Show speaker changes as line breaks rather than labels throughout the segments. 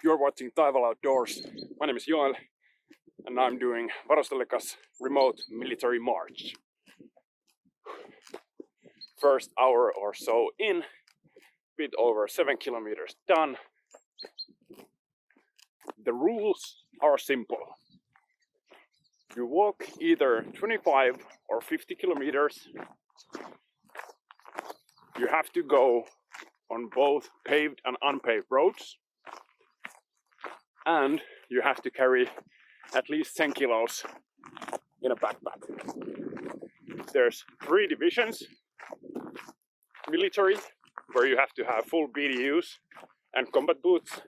You're watching Taival Outdoors. My name is Joel and I'm doing Varusteleka's remote military march. First hour or so in, bit over 7 kilometers done. The rules are simple. You walk either 25 or 50 kilometers. You have to go on both paved and unpaved roads. And you have to carry at least 10 kilos in a backpack. There's 3 divisions. Military, where you have to have full BDUs and combat boots.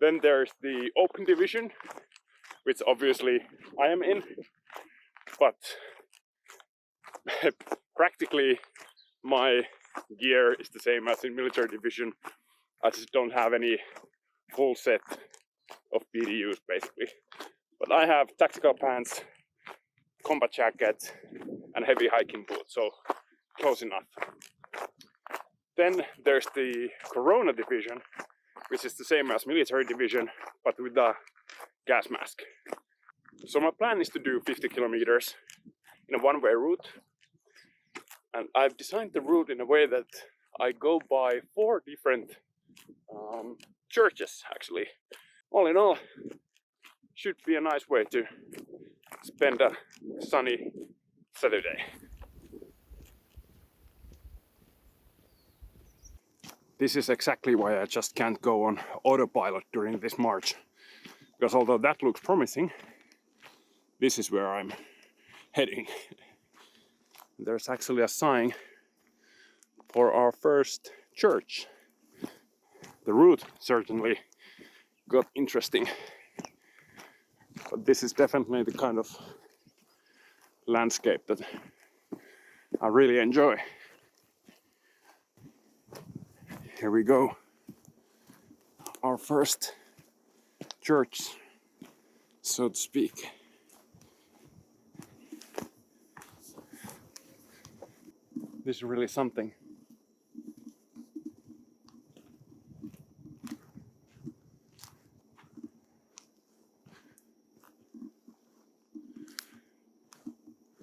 Then there's the open division, which obviously I am in, but practically my gear is the same as in military division. I just don't have any full set of BDUs basically. But I have tactical pants, combat jacket and heavy hiking boots, so close enough. Then there's the Corona division, which is the same as military division, but with a gas mask. So my plan is to do 50 kilometers in a one-way route. And I've designed the route in a way that I go by 4 different churches, actually. All in all, should be a nice way to spend a sunny Saturday. This is exactly why I just can't go on autopilot during this march. Because although that looks promising, this is where I'm heading. There's actually a sign for our first church. The route certainly got interesting. But this is definitely the kind of landscape that I really enjoy. Here we go. Our first church, so to speak. This is really something.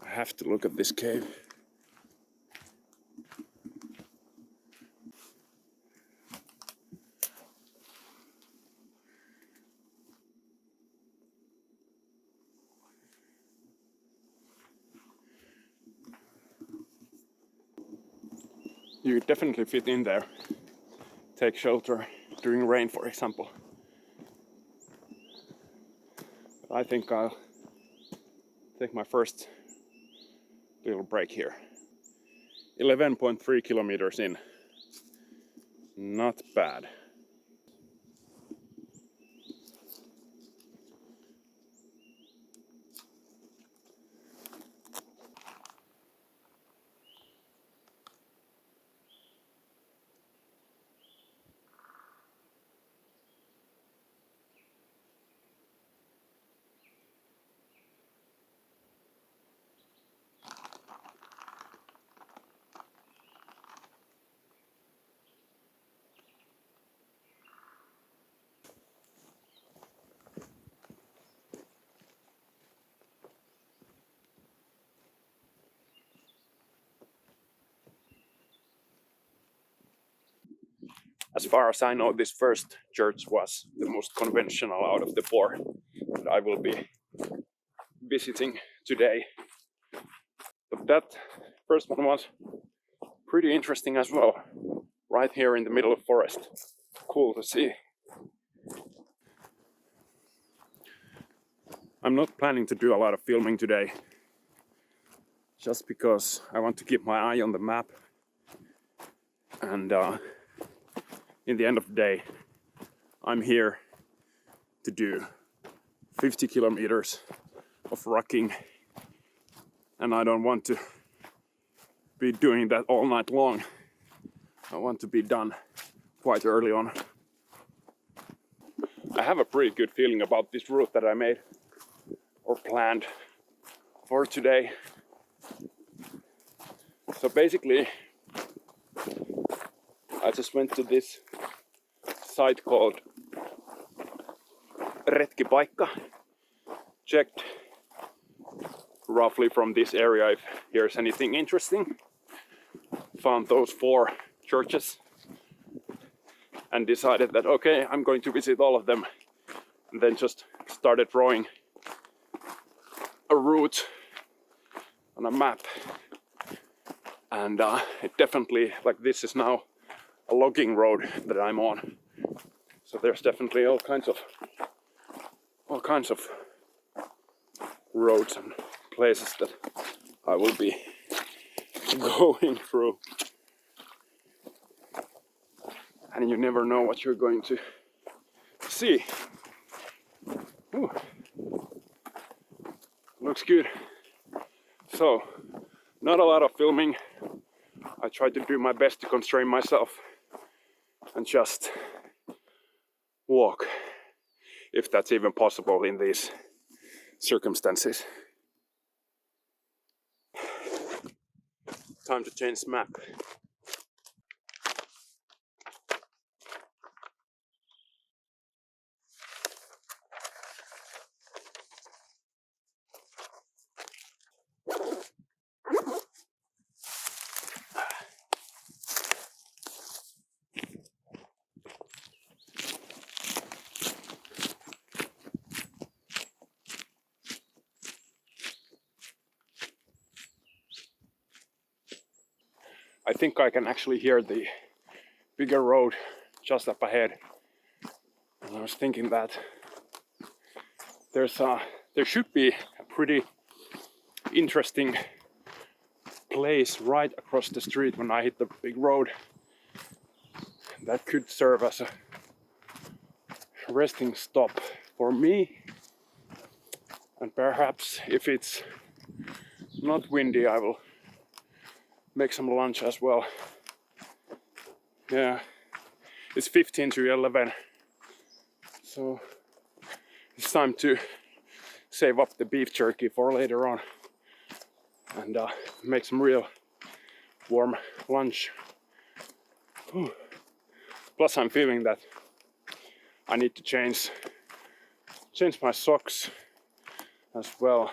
I have to look at this cave. You definitely fit in there. Take shelter during rain, for example. But I think I'll take my first little break here. 11.3 kilometers in. Not bad. As far as I know, this first church was the most conventional out of the 4 that I will be visiting today. But that first one was pretty interesting as well. Right here in the middle of forest. Cool to see. I'm not planning to do a lot of filming today. Just because I want to keep my eye on the map. And in the end of the day, I'm here to do 50 kilometers of rocking, and I don't want to be doing that all night long. I want to be done quite early on. I have a pretty good feeling about this route that I made or planned for today. So basically, I just went to this site called retkipaikka. Checked roughly from this area if here's anything interesting. Found those 4 churches and decided that okay, I'm going to visit all of them, and then just started drawing a route on a map. And it definitely, like, this is now a logging road that I'm on, so there's definitely all kinds of roads and places that I will be going through, and you never know what you're going to see. Ooh. Looks good. So, not a lot of filming. I tried to do my best to constrain myself and just walk, if that's even possible in these circumstances. Time to change map. I think I can actually hear the bigger road just up ahead. And I was thinking that there should be a pretty interesting place right across the street when I hit the big road that could serve as a resting stop for me. And perhaps if it's not windy, I will make some lunch as well. Yeah, it's 15 to 11, so it's time to save up the beef jerky for later on and make some real warm lunch. Whew. Plus I'm feeling that I need to change my socks as well.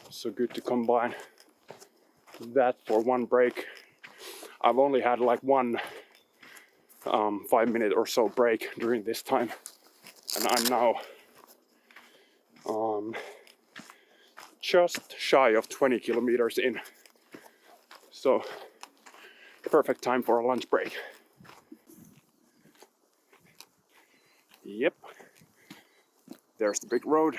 So good to combine that for one break. I've only had like one 5-minute or so break during this time, and I'm now just shy of 20 kilometers in. So perfect time for a lunch break. Yep, there's the big road.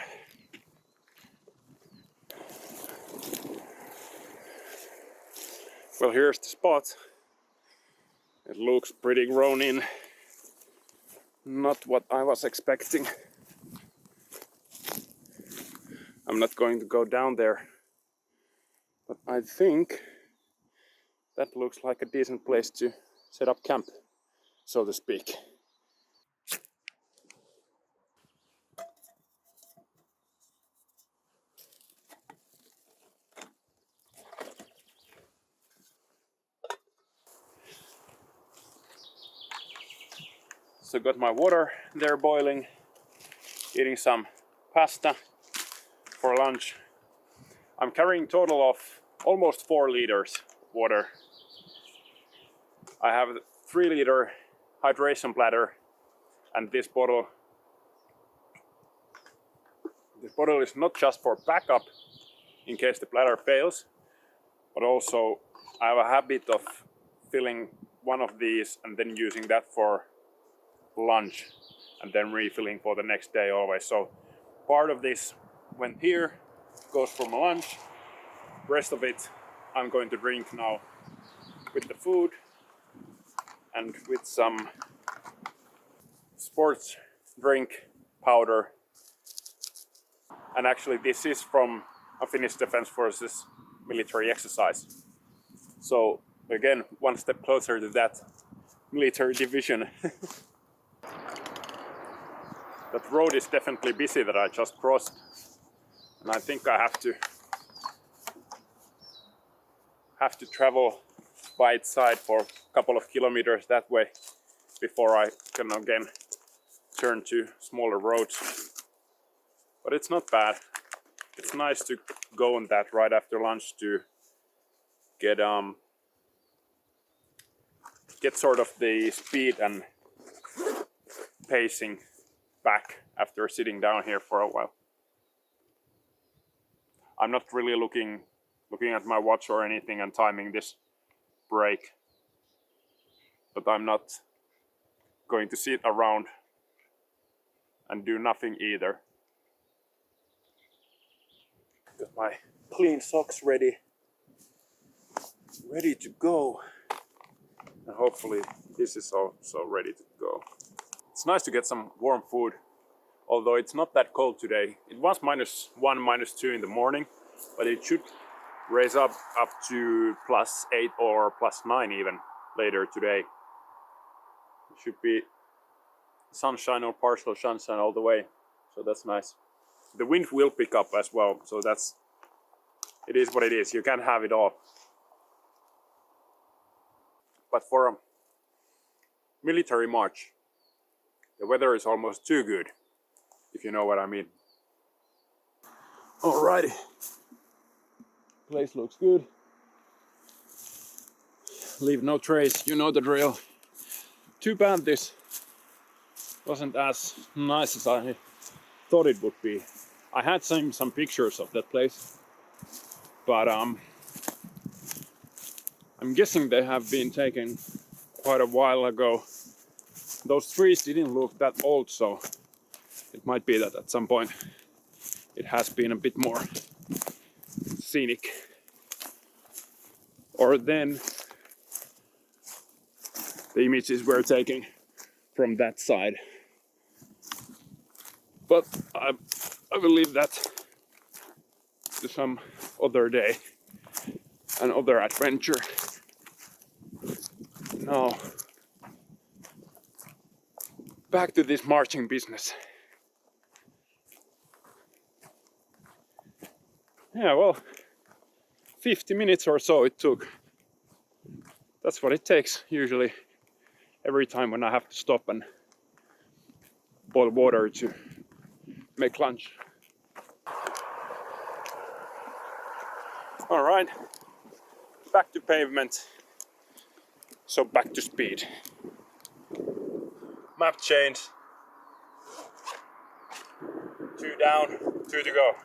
Well, here's the spot. It looks pretty grown in. Not what I was expecting. I'm not going to go down there, but I think that looks like a decent place to set up camp, so to speak. So got my water there boiling, eating some pasta for lunch. I'm carrying total of almost 4 liters water. I have a 3-liter hydration bladder, and this bottle is not just for backup in case the bladder fails, but also I have a habit of filling one of these and then using that for lunch and then refilling for the next day always. So part of this went here, goes for my lunch. Rest of it I'm going to drink now with the food and with some sports drink powder. And actually this is from a Finnish Defence Forces military exercise. So again, one step closer to that military division. That road is definitely busy that I just crossed, and I think I have to travel by its side for a couple of kilometers that way before I can again turn to smaller roads. But it's not bad. It's nice to go on that right after lunch to get sort of the speed and pacing back after sitting down here for a while. I'm not really looking at my watch or anything and timing this break, but I'm not going to sit around and do nothing either. Got my clean socks ready to go, and hopefully this is also ready to go. It's nice to get some warm food, although it's not that cold today. It was -1, -2 in the morning, but it should raise up to +8 or +9 even later today. It should be sunshine or partial sunshine all the way, so that's nice. The wind will pick up as well, so it is what it is. You can't have it all. But for a military march, the weather is almost too good, if you know what I mean. Alrighty. Place looks good. Leave no trace, you know the drill. Too bad this wasn't as nice as I thought it would be. I had some pictures of that place, but I'm guessing they have been taken quite a while ago. Those trees didn't look that old, so it might be that at some point it has been a bit more scenic. Or then the images were taken from that side. But I will leave that to some other day, another adventure. Now, back to this marching business. Yeah, well, 50 minutes or so it took. That's what it takes usually every time when I have to stop and boil water to make lunch. All right, back to pavement, so back to speed. Map change. 2 down, 2 to go.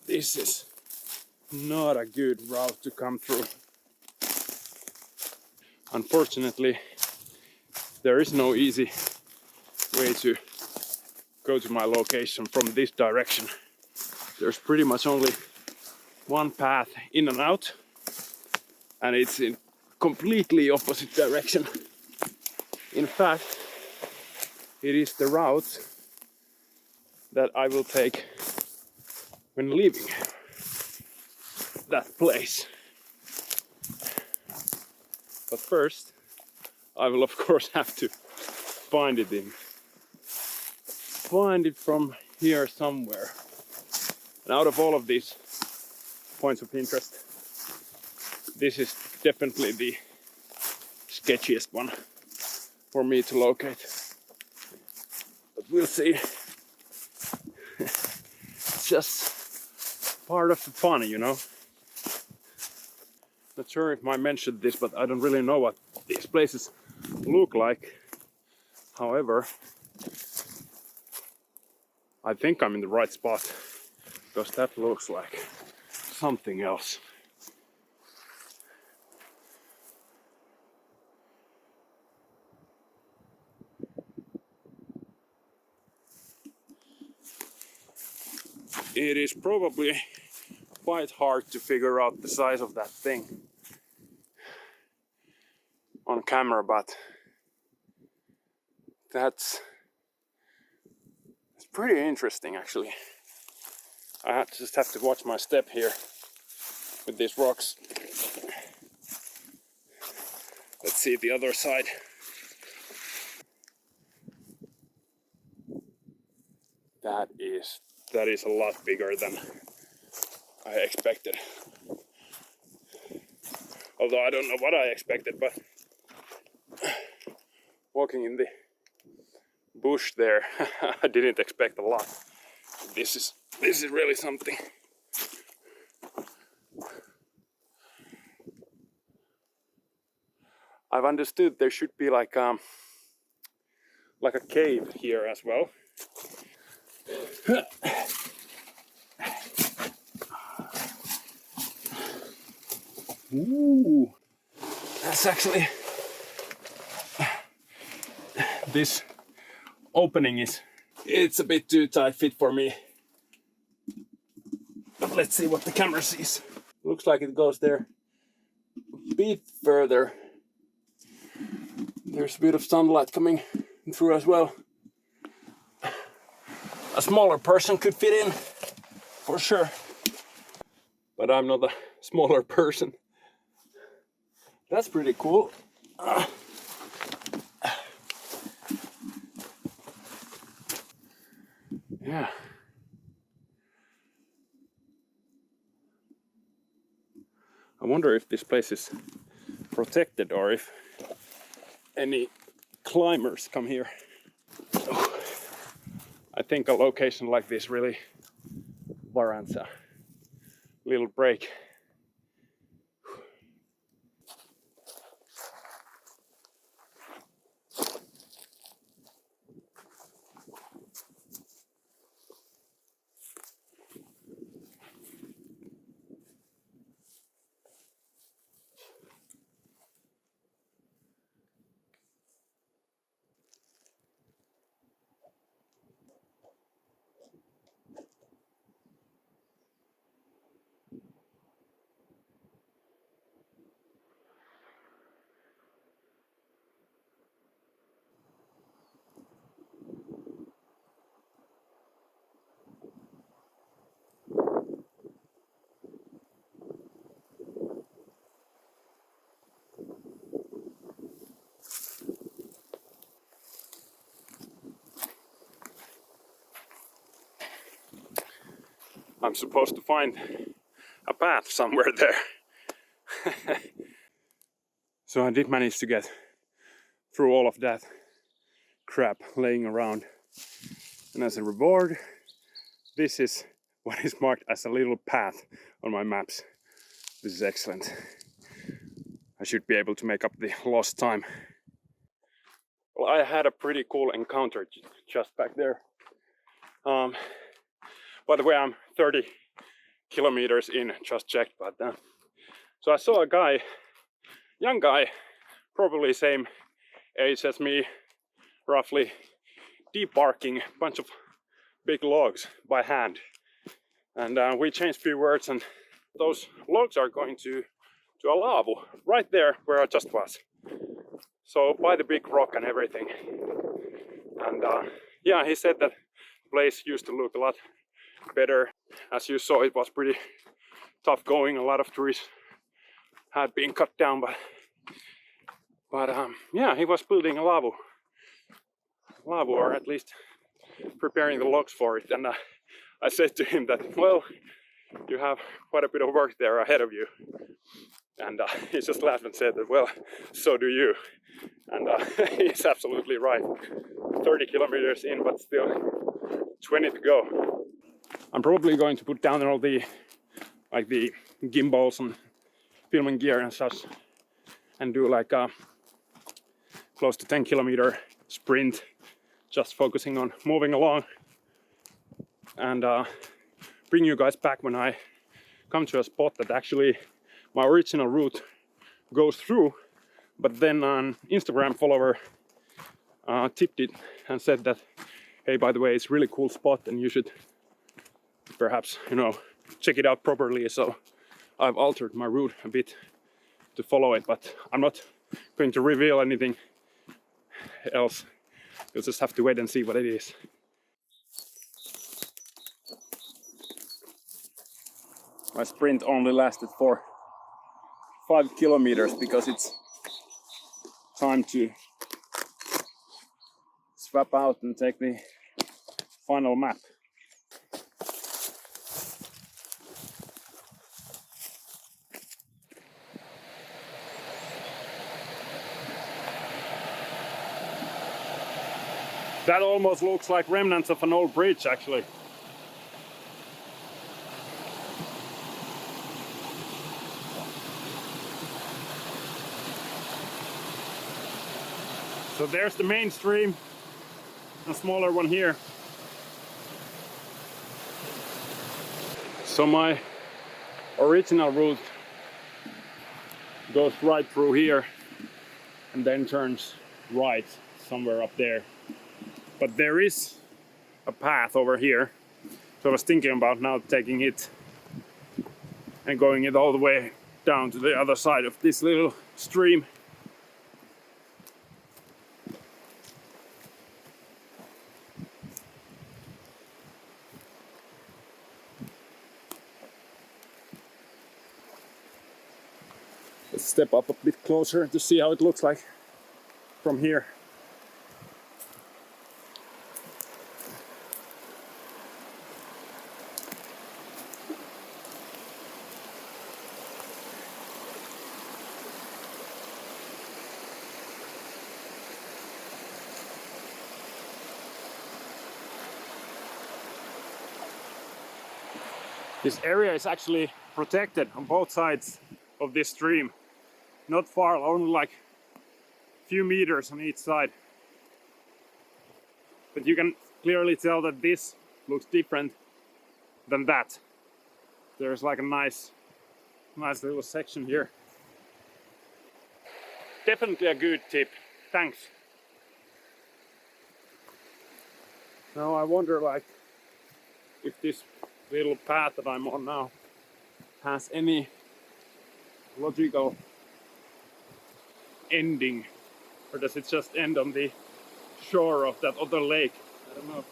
This is not a good route to come through. Unfortunately, there is no easy way to go to my location from this direction. There's pretty much only one path in and out, and it's in completely opposite direction. In fact, it is the route that I will take when leaving that place. But first, I will of course have to find it from here somewhere. And out of all of these points of interest, this is definitely the sketchiest one for me to locate. But we'll see. It's just part of the fun, you know. Not sure if I mentioned this, but I don't really know what these places look like. However, I think I'm in the right spot, because that looks like something else. It is probably quite hard to figure out the size of that thing on camera, but that's pretty interesting actually. I just have to watch my step here with these rocks. Let's see the other side. That is a lot bigger than I expected. Although I don't know what I expected, but walking in the bush there, I didn't expect a lot. This is really something. I've understood there should be like a cave here as well. Ooh, that's actually, this opening it's a bit too tight fit for me. But let's see what the camera sees. Looks like it goes there a bit further. There's a bit of sunlight coming through as well. A smaller person could fit in, for sure. But I'm not a smaller person. That's pretty cool. Yeah. I wonder if this place is protected or if any climbers come here. I think a location like this really warrants a little break. I'm supposed to find a path somewhere there. So I did manage to get through all of that crap laying around. And as a reward, this is what is marked as a little path on my maps. This is excellent. I should be able to make up the lost time. Well, I had a pretty cool encounter just back there. By the way, I'm 30 kilometers in, just checked, but so I saw a guy, young guy, probably same age as me, roughly, debarking a bunch of big logs by hand. And we changed a few words, and those logs are going to a lava right there where I just was. So by the big rock and everything. And yeah, he said that the place used to look a lot better. As you saw, it was pretty tough going. A lot of trees had been cut down, but yeah, he was building a lava, or at least preparing the logs for it. And I said to him that, well, you have quite a bit of work there ahead of you. And he just laughed and said that, well, so do you. And he's absolutely right. 30 kilometers in, but still 20 to go. I'm probably going to put down all the gimbals and filming gear and such, and do like a close to 10 kilometer sprint, just focusing on moving along, and bring you guys back when I come to a spot that actually my original route goes through, but then an Instagram follower tipped it and said that, hey, by the way, it's a really cool spot and you should perhaps, check it out properly. So I've altered my route a bit to follow it, but I'm not going to reveal anything else. You'll just have to wait and see what it is. My sprint only lasted for 5 kilometers because it's time to swap out and take the final map. That almost looks like remnants of an old bridge, actually. So there's the main stream, a smaller one here. So my original route goes right through here and then turns right somewhere up there. But there is a path over here. So I was thinking about now taking it and going it all the way down to the other side of this little stream. Let's step up a bit closer to see how it looks like from here. This area is actually protected on both sides of this stream. Not far, only like a few meters on each side. But you can clearly tell that this looks different than that. There's like a nice little section here. Definitely a good tip. Thanks. Now I wonder like if this little path that I'm on now has any logical ending, or does it just end on the shore of that other lake? I don't know.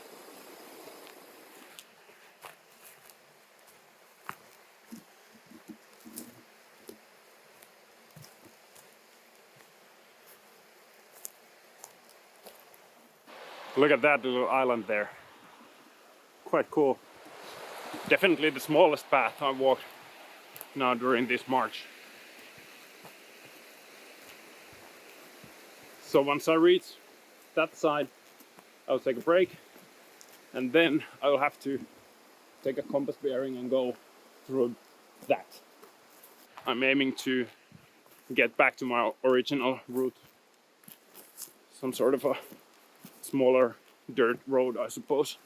Look at that little island there. Quite cool. Definitely the smallest path I've walked now during this march. So once I reach that side, I'll take a break, and then I'll have to take a compass bearing and go through that. I'm aiming to get back to my original route. Some sort of a smaller dirt road, I suppose.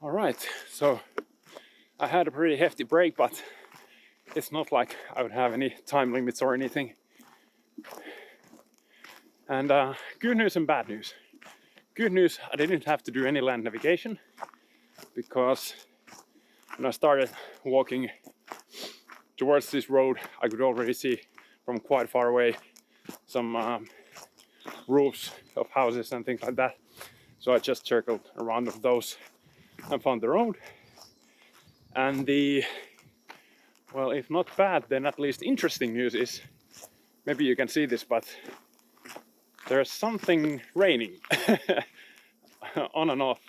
All right, so I had a pretty hefty break, but it's not like I would have any time limits or anything. And good news and bad news. Good news, I didn't have to do any land navigation, because when I started walking towards this road, I could already see from quite far away some roofs of houses and things like that. So I just circled around of those and found the road. And the, well, if not bad, then at least interesting news is, maybe you can see this, but there's something raining on and off.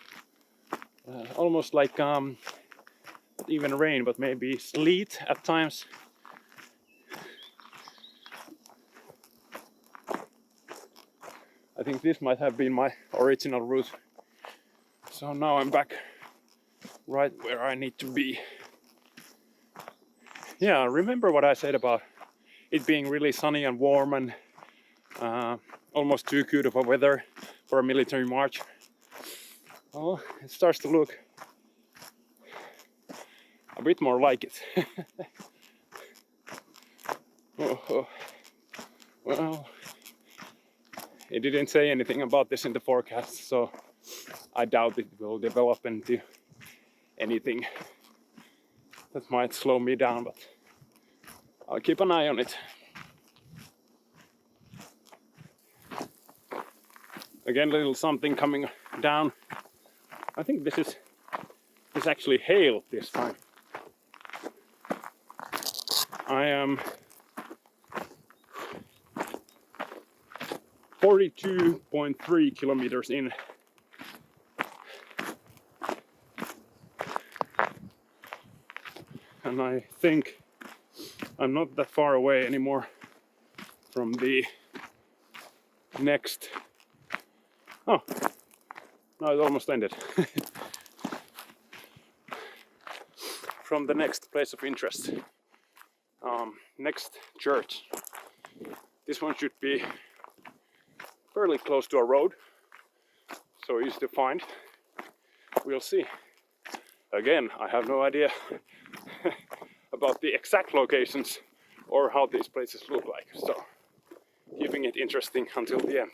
Almost like not even rain, but maybe sleet at times. I think this might have been my original route. So now I'm back right where I need to be. Yeah, remember what I said about it being really sunny and warm and almost too good of a weather for a military march? Well, it starts to look a bit more like it. Oh. Well, it didn't say anything about this in the forecast, so I doubt it will develop into anything that might slow me down, but I'll keep an eye on it. Again, a little something coming down. I think this is actually hail this time. I am 42.3 kilometers in. And I think I'm not that far away anymore from the next. Oh, no, it almost ended. From the next place of interest. Next church. This one should be fairly close to a road, so easy to find. We'll see. Again, I have no idea about the exact locations or how these places look like, so keeping it interesting until the end.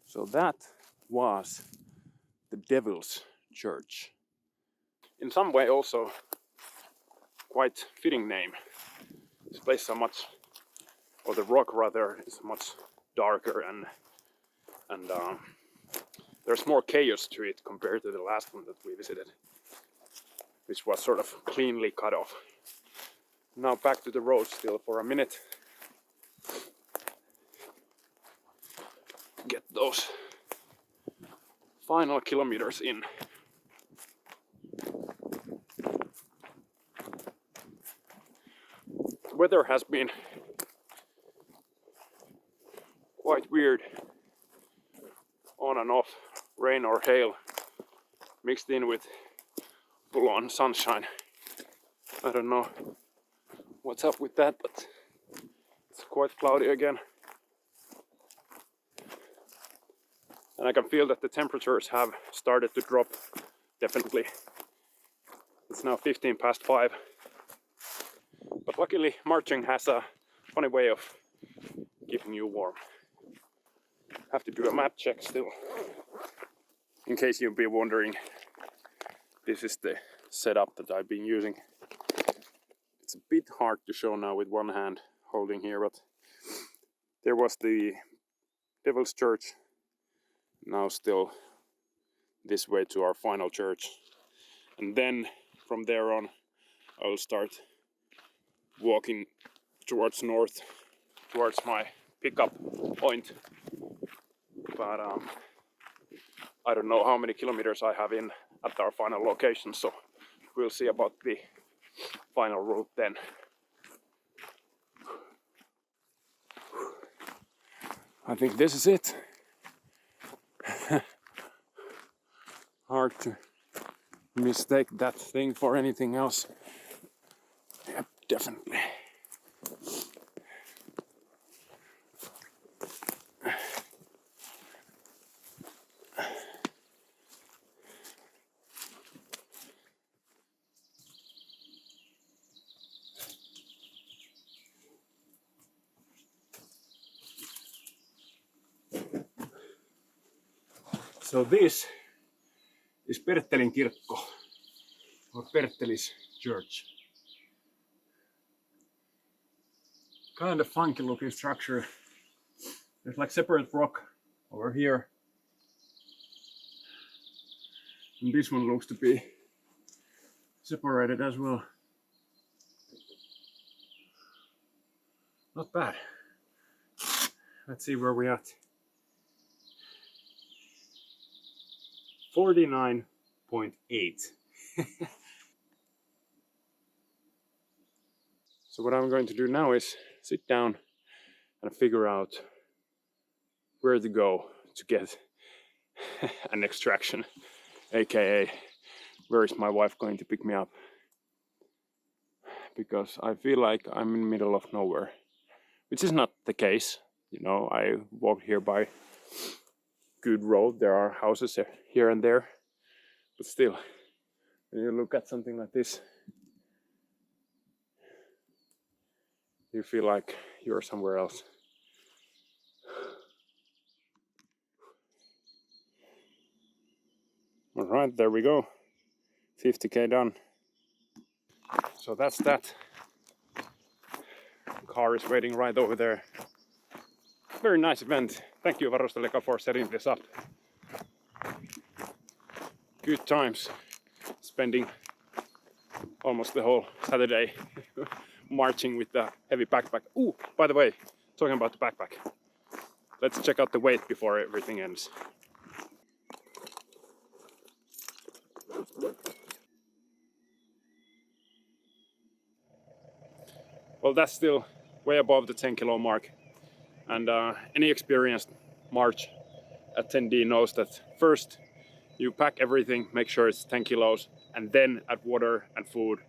So that was the Devil's Church. In some way also quite fitting name. This place is much, or the rock rather, is much darker and there's more chaos to it compared to the last one that we visited, which was sort of cleanly cut off. Now back to the road still for a minute. Get those final kilometers in. Weather has been quite weird, on and off, rain or hail mixed in with full-on sunshine. I don't know what's up with that, but it's quite cloudy again. And I can feel that the temperatures have started to drop, definitely. It's now 15 past 5. But luckily, marching has a funny way of keeping you warm. Have to do a map check still. In case you've been wondering, this is the setup that I've been using. It's a bit hard to show now with one hand holding here, but there was the Devil's Church. Now still this way to our final church. And then from there on, I will start walking towards north, towards my pickup point. But I don't know how many kilometers I have in at our final location, so we'll see about the final route then. I think this is it. Hard to mistake that thing for anything else. Yep, definitely. So this is Perttelin kirkko, or Perttelis church. Kind of funky looking structure. There's like separate rock over here. And this one looks to be separated as well. not bad. Let's see where we're at. 49.8. So what I'm going to do now is sit down and figure out where to go to get an extraction, aka where is my wife going to pick me up, because I feel like I'm in the middle of nowhere, which is not the case. You know, I walk here by good road, there are houses here and there, but still, when you look at something like this, you feel like you're somewhere else. All right, there we go. 50k done. So that's that. Car is waiting right over there. Very nice event. Thank you, Varusteleka, for setting this up. Good times. Spending almost the whole Saturday marching with the heavy backpack. Ooh, by the way, talking about the backpack. Let's check out the weight before everything ends. Well, that's still way above the 10 kilo mark. And any experienced march attendee knows that first you pack everything, make sure it's 10 kilos, and then add water and food.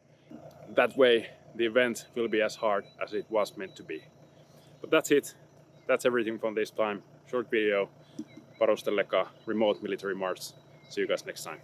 That way the event will be as hard as it was meant to be. But that's it. That's everything from this time. Short video, Varusteleka, remote military march. See you guys next time.